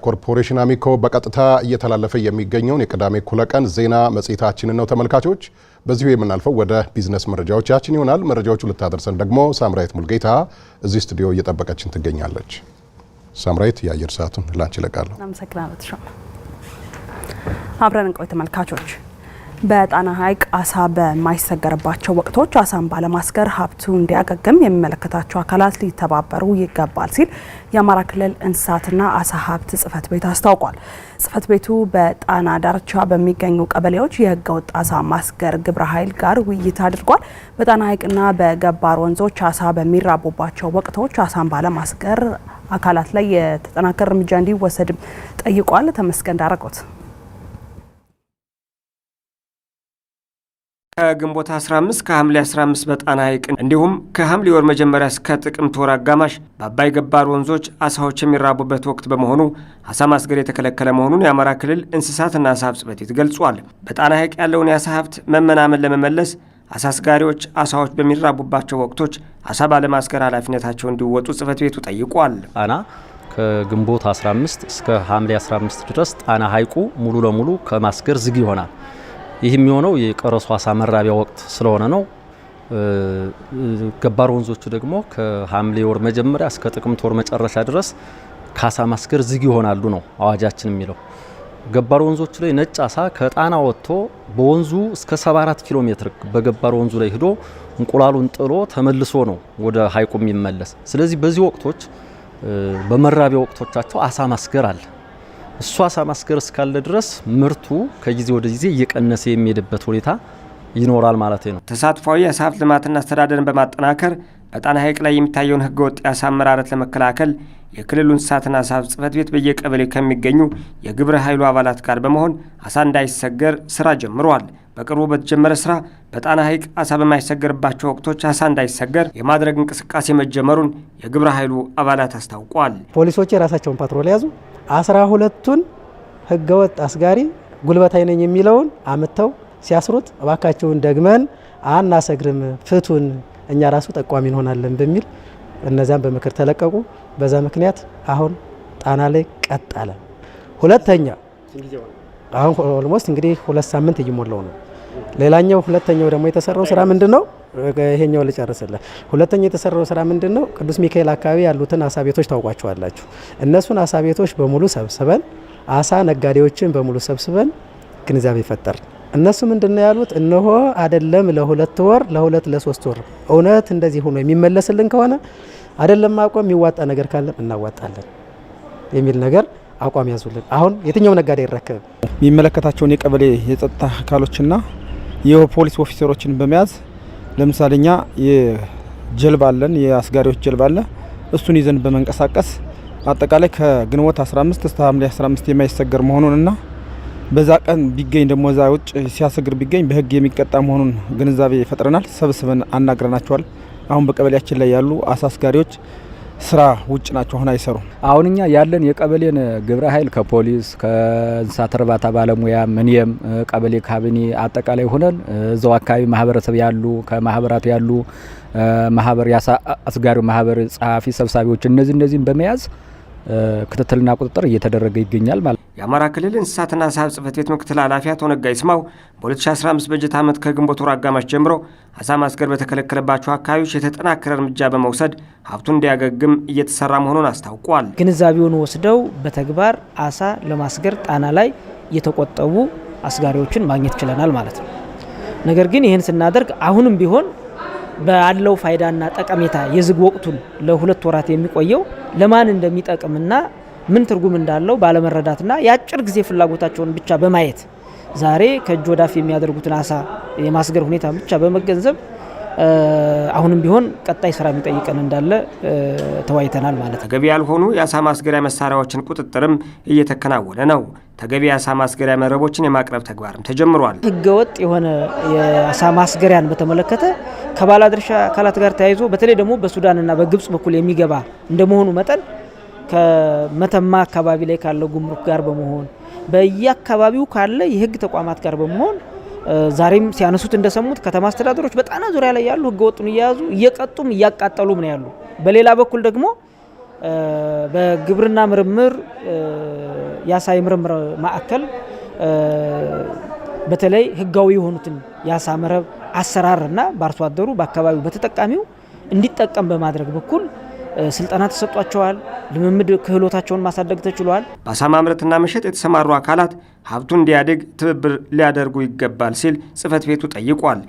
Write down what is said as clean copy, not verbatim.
ኮርፖሬሽን አሚኮ በቀጥታ እየተላለፈ የሚገኘውን የቅዳሜ እኩለ ቀን ዜና መጽሔታችንን ነው ተመልካቾች። በዚሁ የምናልፈው ወደ ቢዝነስ መረጃዎቻችን ይሆናል። መረጃዎቹ ልታደርሰን ደግሞ ሳምራይት ሙልጌታ እዚህ ስቱዲዮ እየጠበቀችን ትገኛለች። ሳምራይት የአየር ሰዓቱን ላንቺ ለቃለሁ። አመሰግናለሁ ተሾመ። አብረን እንቆይ ተመልካቾች። በጣና ሐይቅ አሳ በማይሰገርባቸው ወቅቶች አሳን ባለማስገር ሀብቱ እንዲያገግም የሚመለከታቸው አካላት ሊተባበሩ ይገባል ሲል የአማራ ክልል እንስሳትና አሳ ሀብት ጽሕፈት ቤት አስታውቋል። ጽሕፈት ቤቱ በጣና ዳርቻ በሚገኙ ቀበሌዎች የህገወጥ አሳ ማስገር ግብረ ኃይል ጋር ውይይት አድርጓል። በጣና ሐይቅና በገባር ወንዞች አሳ በሚራቡባቸው ወቅቶች አሳን ባለማስገር አካላት ላይ የተጠናከረ እርምጃ እንዲወሰድም ጠይቋል። ተመስገን ዳረጎት ከግንቦት 15 ከሐምሌ 15 በጣና ሐይቅ እንዲሁም ከሐምሌ ወር መጀመሪያ እስከ ጥቅምት ወር አጋማሽ በአባይ ገባር ወንዞች አሳዎች የሚራቡበት ወቅት በመሆኑ አሳ ማስገር የተከለከለ መሆኑን የአማራ ክልል እንስሳትና አሳ ሀብት ጽሕፈት ቤት ገልጿል። በጣና ሐይቅ ያለውን የአሳ ሀብት መመናመን ለመመለስ አሳ አስጋሪዎች አሳዎች በሚራቡባቸው ወቅቶች አሳ ባለማስገር ኃላፊነታቸው እንዲወጡ ጽሕፈት ቤቱ ጠይቋል። ጣና ከግንቦት 15 እስከ ሐምሌ 15 ድረስ ጣና ሐይቁ ሙሉ ለሙሉ ከማስገር ዝግ ይሆናል። ይህ የሚሆነው የቀረሱ አሳ መራቢያ ወቅት ስለሆነ ነው። ገባር ወንዞቹ ደግሞ ከሐምሌ ወር መጀመሪያ እስከ ጥቅምት ወር መጨረሻ ድረስ ከአሳ ማስገር ዝግ ይሆናሉ ነው አዋጃችን የሚለው። ገባር ወንዞቹ ላይ ነጭ አሳ ከጣና ወጥቶ በወንዙ እስከ 74 ኪሎ ሜትር በገባር ወንዙ ላይ ሄዶ እንቁላሉን ጥሎ ተመልሶ ነው ወደ ሐይቁ የሚመለስ። ስለዚህ በዚህ ወቅቶች በመራቢያ ወቅቶቻቸው አሳ ማስገር አለ። እሱ አሳ ማስገር እስካለ ድረስ ምርቱ ከጊዜ ወደ ጊዜ እየቀነሰ የሚሄድበት ሁኔታ ይኖራል ማለት ነው። ተሳትፏዊ የአሳ ሀብት ልማትና አስተዳደርን በማጠናከር በጣና ሐይቅ ላይ የሚታየውን ህገወጥ የአሳ አመራረት ለመከላከል የክልሉ እንስሳትና አሳ ሀብት ጽሕፈት ቤት በየቀበሌው ከሚገኙ የግብረ ኃይሉ አባላት ጋር በመሆን አሳ እንዳይሰገር ስራ ጀምሯል። በቅርቡ በተጀመረ ስራ በጣና ሐይቅ አሳ በማይሰገርባቸው ወቅቶች አሳ እንዳይሰገር የማድረግ እንቅስቃሴ መጀመሩን የግብረ ኃይሉ አባላት አስታውቋል። ፖሊሶች የራሳቸውን ፓትሮል ያዙ 12ቱን ህገወጥ አስጋሪ ጉልበታዊ ነኝ የሚለውን አምተው ሲያስሩት እባካቸውን ደግመን አናሰግርም ፍቱን እኛ ራሱ ጠቋሚ እንሆናለን በሚል እነዛን በምክር ተለቀቁ። በዛ ምክንያት አሁን ጣና ላይ ቀጣለ። ሁለተኛ አሁን ኦልሞስት እንግዲህ 2 ሳምንት እየሞላው ነው። ሌላኛው ሁለተኛው ደግሞ የተሰራው ስራ ምንድነው? ይሄኛው ልጨርስልህ። ሁለተኛው የተሰራው ስራ ምንድነው? ቅዱስ ሚካኤል አካባቢ ያሉትን አሳ ቤቶች ታውቋቸዋላችሁ። እነሱን አሳ ቤቶች በሙሉ ሰብስበን አሳ ነጋዴዎችን በሙሉ ሰብስበን ግንዛቤ ፈጠር። እነሱ ምንድነው ያሉት? እነሆ አይደለም ለ2 ወር ለ3 ወር እውነት እንደዚህ ሆኖ የሚመለስልን ከሆነ አይደለም አቋም የሚዋጣ ነገር ካለ እናዋጣለን የሚል ነገር አቋም ያዙልን። አሁን የትኛው ነጋዴ ይረከብ የሚመለከታቸውን የቀበሌ የጸጥታ አካሎችና የፖሊስ ኦፊሰሮችን በመያዝ ለምሳሌኛ የጀልባ አለን የአስጋሪዎች ጀልባ አለ እሱን ይዘን በመንቀሳቀስ አጠቃላይ ከግንቦት 15 እስከ ሐምሌ 15 የማይሰገር መሆኑንና በዛ ቀን ቢገኝ ደግሞ እዛ ውጭ ሲያሰግር ቢገኝ በህግ የሚቀጣ መሆኑን ግንዛቤ ፈጥረናል። ሰብስበን አናግረናቸዋል። አሁን በቀበሌያችን ላይ ያሉ አሳ አስጋሪዎች ስራ ውጭ ናቸው፣ አሁን አይሰሩ። አሁን እኛ ያለን የቀበሌን ግብረ ኃይል ከፖሊስ ከእንስሳት እርባታ ባለሙያ ምንየም ቀበሌ ካቢኔ አጠቃላይ ሆነን እዛው አካባቢ ማህበረሰብ ያሉ ከማህበራቱ ያሉ ማህበር ያሳ አስጋሪው ማህበር ጸሐፊ ሰብሳቢዎች እነዚህን በመያዝ ክትትልና ቁጥጥር እየተደረገ ይገኛል ማለት። የአማራ ክልል እንስሳትና አሳ ሀብት ጽሕፈት ቤት ምክትል ኃላፊ አቶ ነጋ ይስማው በ2015 በጀት ዓመት ከግንቦት ወር አጋማሽ ጀምሮ አሳ ማስገር በተከለከለባቸው አካባቢዎች የተጠናከረ እርምጃ በመውሰድ ሀብቱን እንዲያገግም እየተሰራ መሆኑን አስታውቋል። ግንዛቤውን ወስደው በተግባር አሳ ለማስገር ጣና ላይ የተቆጠቡ አስጋሪዎችን ማግኘት ችለናል ማለት ነው። ነገር ግን ይህን ስናደርግ አሁንም ቢሆን ባለው ፋይዳና ጠቀሜታ የዝግ ወቅቱን ለ2 ወራት የሚቆየው ለማን እንደሚጠቅምና ምን ትርጉም እንዳለው ባለመረዳትና የአጭር ጊዜ ፍላጎታቸውን ብቻ በማየት ዛሬ ከእጅ ወዳፍ የሚያደርጉትን አሳ የማስገር ሁኔታ ብቻ በመገንዘብ አሁንም ቢሆን ቀጣይ ስራ የሚጠይቀን እንዳለ ተወያይተናል ማለት ነው። ተገቢ ያልሆኑ የአሳ ማስገሪያ መሳሪያዎችን ቁጥጥርም እየተከናወነ ነው። ተገቢ የአሳ ማስገሪያ መረቦችን የማቅረብ ተግባርም ተጀምሯል። ህገወጥ የሆነ የአሳ ማስገሪያን በተመለከተ ከባለድርሻ አካላት ጋር ተያይዞ በተለይ ደግሞ በሱዳንና በግብጽ በኩል የሚገባ እንደመሆኑ መጠን ከመተማ አካባቢ ላይ ካለው ጉምሩክ ጋር በመሆን በየአካባቢው ካለ የህግ ተቋማት ጋር በመሆን ዛሬም ሲያነሱት እንደሰሙት ከተማ አስተዳደሮች በጣና ዙሪያ ላይ ያሉ ህገወጡን እየያዙ እየቀጡም እያቃጠሉም ነው ያሉ። በሌላ በኩል ደግሞ በግብርና ምርምር የአሳ የምርምር ማዕከል በተለይ ህጋዊ የሆኑትን የአሳ መረብ አሰራርና በአርሶ አደሩ በአካባቢው በተጠቃሚው እንዲጠቀም በማድረግ በኩል ስልጠና ተሰጧቸዋል። ልምምድ ክህሎታቸውን ማሳደግ ተችሏል። በአሳ ማምረትና መሸጥ የተሰማሩ አካላት ሀብቱ እንዲያድግ ትብብር ሊያደርጉ ይገባል ሲል ጽሕፈት ቤቱ ጠይቋል።